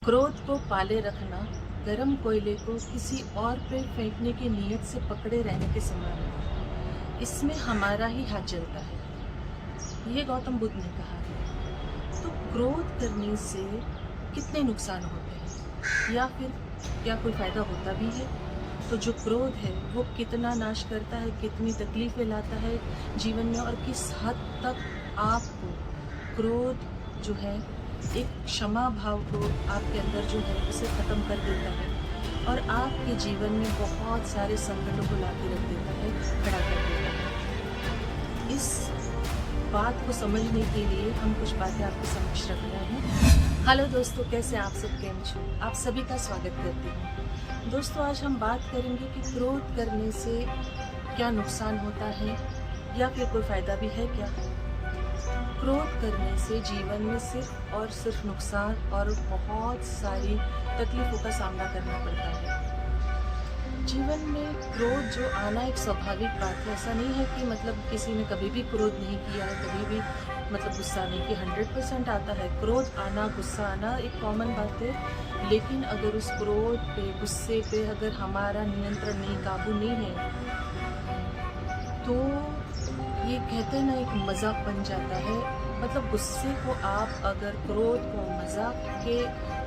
क्रोध को पाले रखना गर्म कोयले को किसी और पे फेंकने की नीयत से पकड़े रहने के समान है। इसमें हमारा ही हाथ जलता है, ये गौतम बुद्ध ने कहा है। तो क्रोध करने से कितने नुकसान होते हैं या फिर क्या कोई फ़ायदा होता भी है? तो जो क्रोध है वो कितना नाश करता है, कितनी तकलीफ़ें लाता है जीवन में, और किस हद तक आपको क्रोध जो है एक क्षमा भाव को आपके अंदर जो है उसे ख़त्म कर देता है और आपके जीवन में बहुत सारे संकटों को ला के रख देता है, खड़ा कर देता है। इस बात को समझने के लिए हम कुछ बातें आपके समक्ष रख रहे हैं। हेलो दोस्तों, कैसे आप सब, केम छो? आप सभी का स्वागत करती हूँ। दोस्तों, आज हम बात करेंगे कि क्रोध करने से क्या नुकसान होता है या फिर कोई फ़ायदा भी है क्या। क्रोध करने से जीवन में सिर्फ और सिर्फ नुकसान और बहुत सारी तकलीफ़ों का सामना करना पड़ता है। जीवन में क्रोध जो आना एक स्वाभाविक बात है। ऐसा नहीं है कि मतलब किसी ने कभी भी क्रोध नहीं किया है, कभी भी मतलब गुस्सा नहीं किया। 100% आता है क्रोध आना, गुस्सा आना एक कॉमन बात है। लेकिन अगर उस क्रोध पे, गुस्से पे अगर हमारा नियंत्रण नहीं, काबू नहीं है, तो ये कहते हैं ना, एक मजाक बन जाता है। मतलब गुस्से को आप अगर क्रोध को मजाक के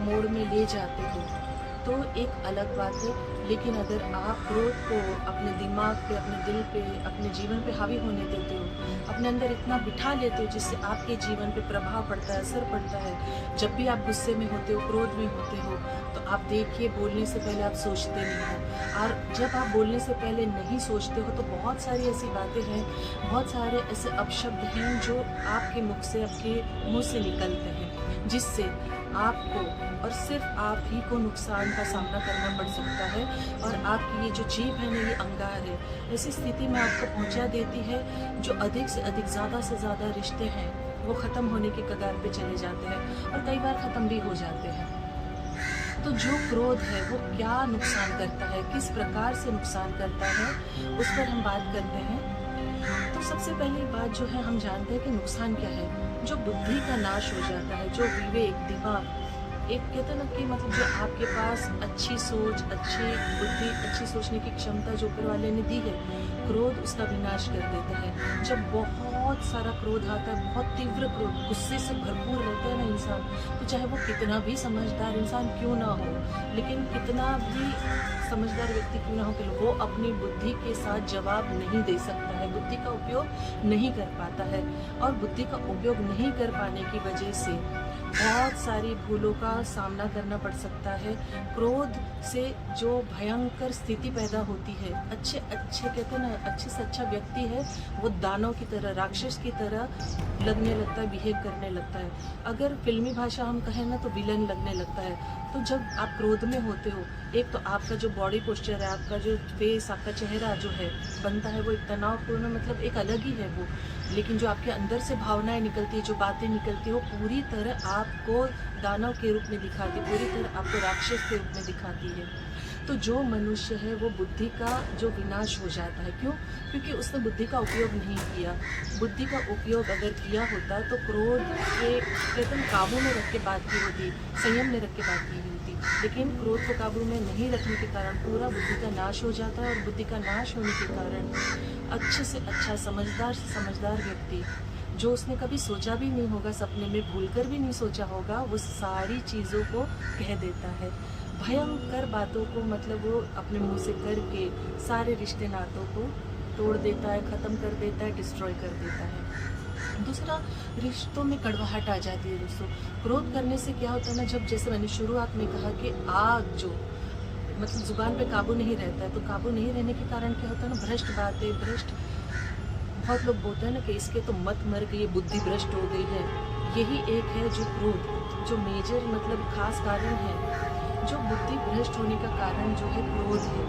मोड़ में ले जाते हो तो एक अलग बात है। लेकिन अगर आप क्रोध को अपने दिमाग पे, अपने दिल पे, अपने जीवन पे हावी होने देते हो, अपने अंदर इतना बिठा लेते हो जिससे आपके जीवन पे प्रभाव पड़ता है, असर पड़ता है। जब भी आप गुस्से में होते हो, क्रोध में होते हो, तो आप देखिए, बोलने से पहले आप सोचते नहीं हो। और जब आप बोलने से पहले नहीं सोचते हो तो बहुत सारी ऐसी बातें हैं, बहुत सारे ऐसे अपशब्द हैं जो आपके मुख से, आपके मुंह से निकलते हैं, जिससे आपको और सिर्फ आप ही को नुकसान का सामना करना पड़ सकता है। और आपकी ये जो जीभ है ना, ये अंगार है, ऐसी स्थिति में आपको पहुंचा देती है जो अधिक से अधिक, ज़्यादा से ज़्यादा रिश्ते हैं वो ख़त्म होने के कगार पे चले जाते हैं और कई बार ख़त्म भी हो जाते हैं। तो जो क्रोध है वो क्या नुकसान करता है, किस प्रकार से नुकसान करता है, उस पर हम बात करते हैं। तो सबसे पहली बात जो है, हम जानते हैं कि नुकसान क्या है। जो बुद्धि का नाश हो जाता है, जो विवेक, दिमाग, एक कहते हैं ना कि मतलब जो आपके पास अच्छी सोच, अच्छी बुद्धि, अच्छी सोचने की क्षमता जो ऊपर वाले ने दी है, क्रोध उसका विनाश कर देता है। जब बहुत सारा क्रोध आता है, बहुत तीव्र क्रोध, गुस्से से भरपूर रहता है ना इंसान, तो चाहे वो कितना भी समझदार इंसान क्यों ना हो, लेकिन कितना भी समझदार व्यक्ति क्यों ना हो, कि वो अपनी बुद्धि के साथ जवाब नहीं दे सकता है, बुद्धि का उपयोग नहीं कर पाता है। और बुद्धि का उपयोग नहीं कर पाने की वजह से बहुत सारी भूलों का सामना करना पड़ सकता है। क्रोध से जो भयंकर स्थिति पैदा होती है, अच्छे कहते हैं ना, अच्छे से अच्छा व्यक्ति है वो दानव की तरह, राक्षस की तरह लगने लगता है, बिहेव करने लगता है। अगर फिल्मी भाषा हम कहें ना, तो विलन लगने लगता है। तो जब आप क्रोध में होते हो, एक तो आपका जो बॉडी पोस्चर है, आपका जो फेस, आपका चेहरा जो है बनता है, वो एक तनावपूर्ण, मतलब एक अलग ही है वो। लेकिन जो आपके अंदर से भावनाएं निकलती है, जो बातें निकलती है, वो पूरी तरह आपको दानव के रूप में दिखाती है, पूरी तरह आपको राक्षस के रूप में दिखाती है। तो जो मनुष्य है वो बुद्धि का जो विनाश हो जाता है। क्यों? क्योंकि उसने बुद्धि का उपयोग नहीं किया। बुद्धि का उपयोग अगर किया होता तो क्रोध के कहते हैं काबू में रख के बात की होती, संयम में रख के बात की होती। लेकिन क्रोध को काबू में नहीं रखने के कारण पूरा बुद्धि का नाश हो जाता है। और बुद्धि का नाश होने के कारण अच्छे से अच्छा, समझदार से समझदार व्यक्ति, जो उसने कभी सोचा भी नहीं होगा, सपने में भूलकर भी नहीं सोचा होगा, वो सारी चीज़ों को कह देता है। भयंकर बातों को मतलब वो अपने मुंह से करके सारे रिश्ते नातों को तोड़ देता है, ख़त्म कर देता है, डिस्ट्रॉय कर देता है। दूसरा, रिश्तों में कड़वाहट आ जाती है दोस्तों। क्रोध करने से क्या होता है ना, जब जैसे मैंने शुरुआत में कहा कि आग जो मतलब जुबान पे काबू नहीं रहता है, तो काबू नहीं रहने के कारण क्या होता है ना, भ्रष्ट बातें, भ्रष्ट, बहुत लोग बोलते हैं ना कि इसके तो मत मर गई, बुद्धि भ्रष्ट हो गई है। यही एक है जो क्रोध, जो मेजर मतलब खास कारण है। जो बुद्धि भ्रष्ट होने का कारण जो है क्रोध है।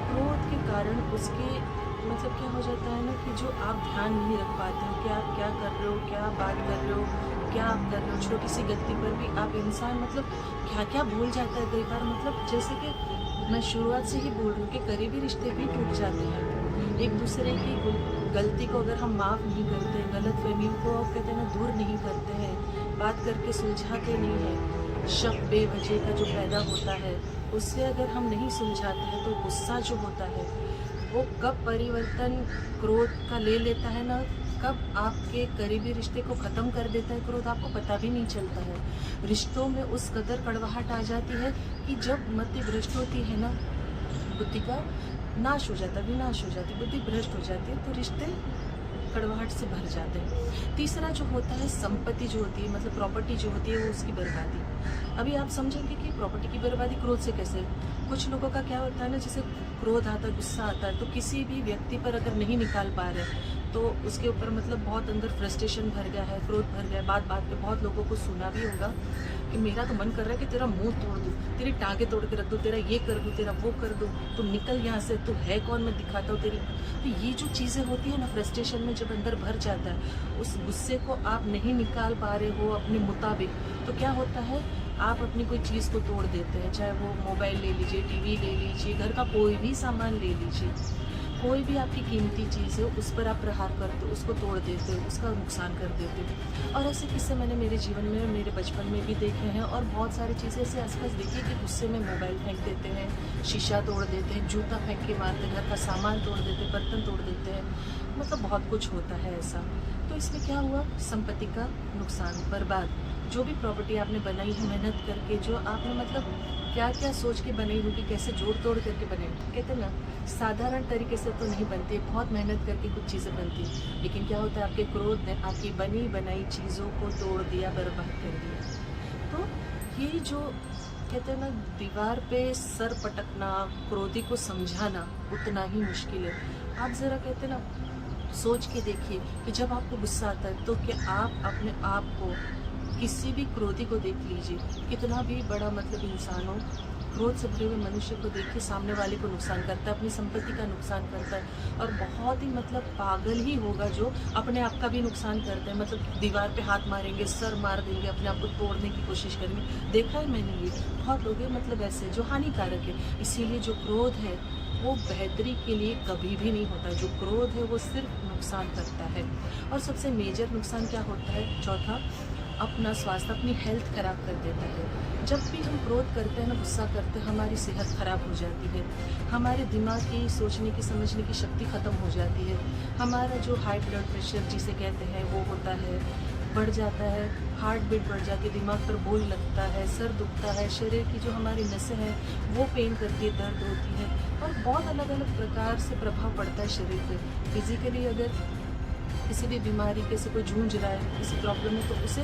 क्रोध के कारण उसके मतलब क्या हो जाता है ना, कि जो आप ध्यान नहीं रख पाते हो कि आप क्या कर रहे हो, क्या बात कर रहे हो, क्या आप कर रहे हो। छोटी सी गलती पर भी आप इंसान मतलब क्या क्या भूल जाता है कई बार। मतलब जैसे कि मैं शुरुआत से ही बोल रही हूँ कि करीबी रिश्ते भी टूट जाते हैं। एक दूसरे की गलती को अगर हम माफ़ नहीं करते, गलत फहमियों को कहते हैं ना दूर नहीं करते हैं, बात करके सुलझाते नहीं हैं, शक बेवजह का जो पैदा होता है, उससे अगर हम नहीं सुलझाते हैं तो गुस्सा जो होता है वो कब परिवर्तन क्रोध का ले लेता है ना, कब आपके करीबी रिश्ते को ख़त्म कर देता है क्रोध, आपको पता भी नहीं चलता है। रिश्तों में उस कदर कड़वाहट आ जाती है कि जब मति भ्रष्ट होती है ना, बुद्धि का नाश हो जाता है, विनाश हो जाती है, बुद्धि भ्रष्ट हो जाती है, तो रिश्ते कड़वाहट से भर जाते हैं। तीसरा जो होता है संपत्ति जो होती है, मतलब प्रॉपर्टी जो होती है, वो उसकी बर्बादी। अभी आप समझेंगे कि प्रॉपर्टी की बर्बादी क्रोध से कैसे। कुछ लोगों का क्या होता है ना, जैसे क्रोध आता है, गुस्सा आता है, तो किसी भी व्यक्ति पर अगर नहीं निकाल पा रहे तो उसके ऊपर मतलब बहुत अंदर फ्रस्ट्रेशन भर गया है, क्रोध भर गया है। बात बात पे बहुत लोगों को सुना भी होगा कि मेरा तो मन कर रहा है कि तेरा मुंह तोड़ दूँ, तेरी टांगे तोड़ के रख दूँ, तेरा ये कर दूँ, तेरा वो कर दूँ, तू निकल यहाँ से, तू है कौन, मैं दिखाता हूँ तेरी। तो ये जो चीज़ें होती है ना, फ्रस्ट्रेशन में जब अंदर भर जाता है, उस गुस्से को आप नहीं निकाल पा रहे हो अपने मुताबिक, तो क्या होता है, आप अपनी कोई चीज़ को तोड़ देते हैं। चाहे वो मोबाइल ले लीजिए, टीवी ले लीजिए, घर का कोई भी सामान ले लीजिए, कोई भी आपकी कीमती चीज़ है उस पर आप प्रहार करते हो, उसको तोड़ देते हो, उसका नुकसान कर देते हो। और ऐसे किस्से मैंने मेरे जीवन में, मेरे बचपन में भी देखे हैं, और बहुत सारी चीज़ें ऐसे आसपास देखी है कि गुस्से में मोबाइल फेंक देते हैं, शीशा तोड़ देते हैं, जूता फेंक के मारते हैं, घर का सामान तोड़ देते हैं, बर्तन तोड़ देते हैं, मतलब बहुत कुछ होता है ऐसा। तो इसमें क्या हुआ, संपत्ति का नुकसान, बर्बाद। जो भी प्रॉपर्टी आपने बनाई है मेहनत करके, जो आपने मतलब क्या क्या सोच के बनाई होगी, कैसे जोड़ तोड़ करके बने, कहते हैं ना, साधारण तरीके से तो नहीं बनती, बहुत मेहनत करके कुछ चीज़ें बनती, लेकिन क्या होता है, आपके क्रोध ने आपकी बनी बनाई चीज़ों को तोड़ दिया, बर्बाद कर दिया। तो ये जो कहते हैं ना, दीवार पे सर पटकना, क्रोधी को समझाना उतना ही मुश्किल है। आप ज़रा कहते हैं ना, सोच के देखिए कि जब आपको गुस्सा आता है तो क्या आप अपने आप को, किसी भी क्रोधी को देख लीजिए, कितना भी बड़ा मतलब इंसान हो, क्रोध से भरे हुए मनुष्य को देखिए, सामने वाले को नुकसान करता है, अपनी संपत्ति का नुकसान करता है, और बहुत ही मतलब पागल ही होगा जो अपने आप का भी नुकसान करता है, मतलब दीवार पे हाथ मारेंगे, सर मार देंगे, अपने आप को तोड़ने की कोशिश करेंगे। देखा है मैंने, ये बहुत लोग हैं मतलब ऐसे जो हानिकारक है। इसीलिए जो क्रोध है वो बेहतरी के लिए कभी भी नहीं होता, जो क्रोध है वो सिर्फ नुकसान करता है। और सबसे मेजर नुकसान क्या होता है, चौथा, अपना स्वास्थ्य, अपनी हेल्थ ख़राब कर देता है। जब भी हम क्रोध करते हैं ना, गुस्सा करते हैं, हमारी सेहत ख़राब हो जाती है, हमारे दिमाग की सोचने की समझने की शक्ति ख़त्म हो जाती है, हमारा जो हाई ब्लड प्रेशर जिसे कहते हैं वो होता है, बढ़ जाता है, हार्ट बीट बढ़ जाती है, दिमाग पर बोझ लगता है, सर दुखता है, शरीर की जो हमारी नसें हैं वो पेन करती है, दर्द होती है, और बहुत अलग अलग प्रकार से प्रभाव पड़ता है शरीर पे। फिज़िकली अगर किसी भी बीमारी के से कोई जूझ रहा है, किसी प्रॉब्लम में, तो उसे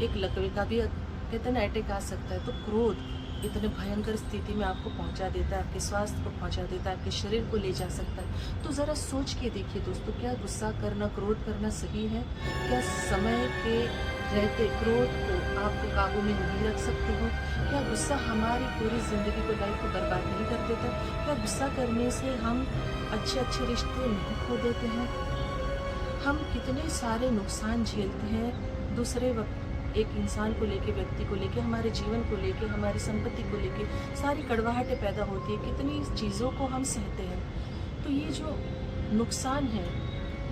एक लकवे का भी कहते हैं ना अटैक आ सकता है। तो क्रोध इतने भयंकर स्थिति में आपको पहुंचा देता है, आपके स्वास्थ्य को पहुंचा देता है, आपके शरीर को ले जा सकता है। तो ज़रा सोच के देखिए दोस्तों, क्या गुस्सा करना, क्रोध करना सही है? क्या समय के रहते क्रोध को आपको काबू में नहीं रख सकते हो? क्या गुस्सा हमारी पूरी ज़िंदगी को, लाइफ को बर्बाद नहीं कर देता? क्या गुस्सा करने से हम अच्छे अच्छे रिश्ते नहीं खो देते हैं? हम कितने सारे नुकसान झेलते हैं दूसरे वक्त, एक इंसान को लेके, व्यक्ति को लेके, हमारे जीवन को लेके, हमारी संपत्ति को लेके, सारी कड़वाहटें पैदा होती है, कितनी चीज़ों को हम सहते हैं। तो ये जो नुकसान है,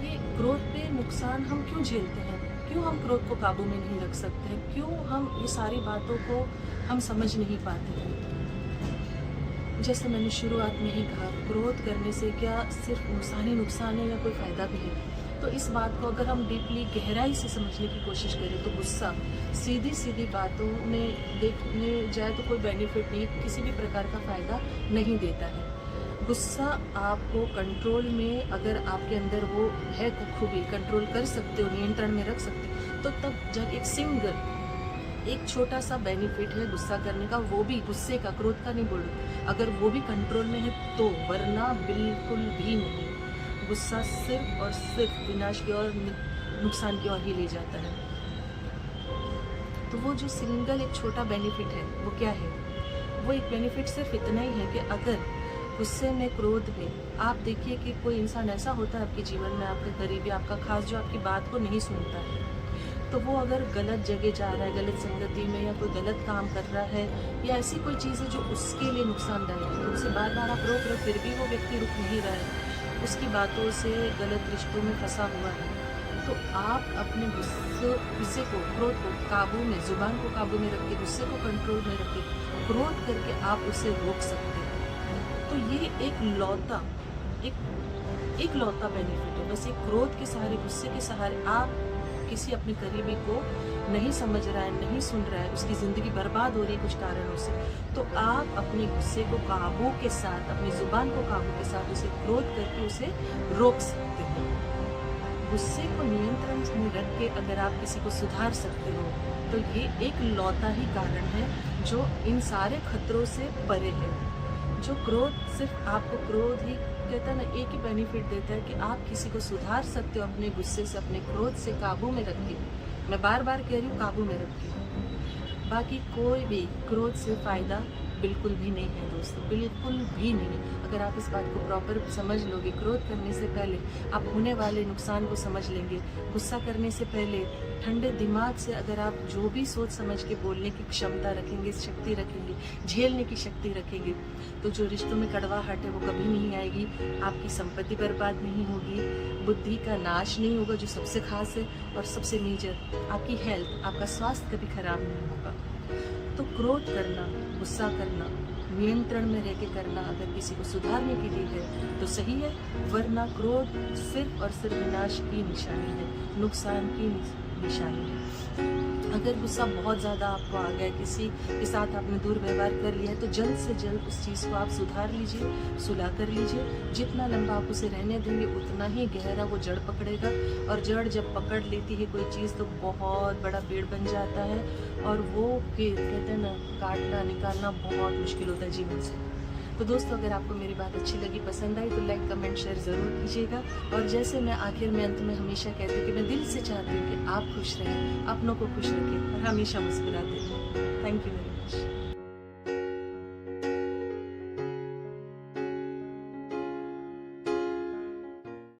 ये क्रोध पे नुकसान हम क्यों झेलते हैं? क्यों हम क्रोध को काबू में नहीं रख सकते हैं? क्यों हम ये सारी बातों को हम समझ नहीं पाते हैं? जैसे मैंने शुरुआत में ही कहा, क्रोध करने से क्या सिर्फ नुकसान ही नुकसान है या कोई फ़ायदा भी है? तो इस बात को अगर हम डीपली, गहराई से समझने की कोशिश करें तो गुस्सा सीधी सीधी बातों में देखने जाए तो कोई बेनिफिट नहीं, किसी भी प्रकार का फ़ायदा नहीं देता है। गुस्सा आपको कंट्रोल में, अगर आपके अंदर वो है खूबी, कंट्रोल कर सकते हो, नियंत्रण में रख सकते हो, तो तब जब एक छोटा सा बेनिफिट है गुस्सा करने का, वो भी गुस्से का, क्रोध का नहीं बोल रही, अगर वो भी कंट्रोल में है तो, वरना बिल्कुल भी नहीं। गुस्सा सिर्फ और सिर्फ विनाश की ओर, नुकसान की ओर ही ले जाता है। तो वो जो सिंगल एक छोटा बेनिफिट है वो क्या है? वो एक बेनिफिट सिर्फ इतना ही है कि अगर गुस्से में, क्रोध में, आप देखिए कि कोई इंसान ऐसा होता है आपके जीवन में, आपके करीबी, आपका खास, जो आपकी बात को नहीं सुनता है, तो वो अगर गलत जगह जा रहा है, गलत संगति में, या कोई गलत काम कर रहा है, या ऐसी कोई चीज़ है जो उसके लिए नुकसानदायक है, तो उसे बार बार आप रोक रहे, फिर भी वो व्यक्ति रुक नहीं रहा है, उसकी बातों से गलत रिश्तों में फंसा हुआ है, तो आप अपने गुस्से को, क्रोध को काबू में, जुबान को काबू में रख के, गुस्से को कंट्रोल में रख के, क्रोध करके आप उसे रोक सकते हैं। तो ये एक लौता बेनिफिट है। बस एक क्रोध के सहारे, गुस्से के सहारे आप किसी अपने करीबी को नहीं समझ रहा है, नहीं सुन रहा है, उसकी ज़िंदगी बर्बाद हो रही है कुछ कारणों से, तो आप अपने गुस्से को काबू के साथ, अपनी ज़ुबान को काबू के साथ उसे क्रोध करके उसे रोक सकते हैं। गुस्से को नियंत्रण में रख के अगर आप किसी को सुधार सकते हो तो ये एक लौता ही कारण है जो इन सारे खतरों से परे है। जो क्रोध, सिर्फ आपको क्रोध ही कहता है ना, एक ही बेनिफिट देता है कि आप किसी को सुधार सकते हो अपने गुस्से से, अपने क्रोध से काबू में रख के। मैं बार बार कह रही हूँ, काबू में रख के। बाकी कोई भी क्रोध से फ़ायदा बिल्कुल भी नहीं है दोस्तों, बिल्कुल भी नहीं। अगर आप इस बात को प्रॉपर समझ लोगे, क्रोध करने से पहले आप होने वाले नुकसान को समझ लेंगे, गुस्सा करने से पहले ठंडे दिमाग से अगर आप जो भी सोच समझ के बोलने की क्षमता रखेंगे, शक्ति रखेंगे, झेलने की शक्ति रखेंगे, तो जो रिश्तों में कड़वाहट है वो कभी नहीं आएगी, आपकी संपत्ति बर्बाद नहीं होगी, बुद्धि का नाश नहीं होगा जो सबसे खास है, और सबसे मेजर आपकी हेल्थ, आपका स्वास्थ्य कभी खराब नहीं होगा। तो क्रोध करना, गुस्सा करना नियंत्रण में रह के करना अगर किसी को सुधारने के लिए है तो सही है, वरना क्रोध सिर्फ और सिर्फ विनाश की निशानी है, नुकसान की निशानी है। अगर गुस्सा बहुत ज़्यादा आपको आ गया, किसी के साथ आपने दुर्व्यवहार कर लिया है, तो जल्द से जल्द उस चीज़ को आप सुधार लीजिए, सुलह कर लीजिए। जितना लंबा आप उसे रहने देंगे उतना ही गहरा वो जड़ पकड़ेगा, और जड़ जब पकड़ लेती है कोई चीज़ तो बहुत बड़ा पेड़ बन जाता है, और वो फिर कहते हैं ना, काटना निकालना बहुत मुश्किल होता है जीवन से। तो दोस्तों, अगर आपको मेरी बात अच्छी लगी, पसंद आई, तो लाइक, कमेंट, शेयर ज़रूर कीजिएगा। और जैसे मैं आखिर में, अंत में हमेशा कहती हूँ कि मैं दिल से चाहती हूँ कि आप खुश रहें, अपनों को खुश रखें और हमेशा मुस्कुराते रहें। Thank you very much.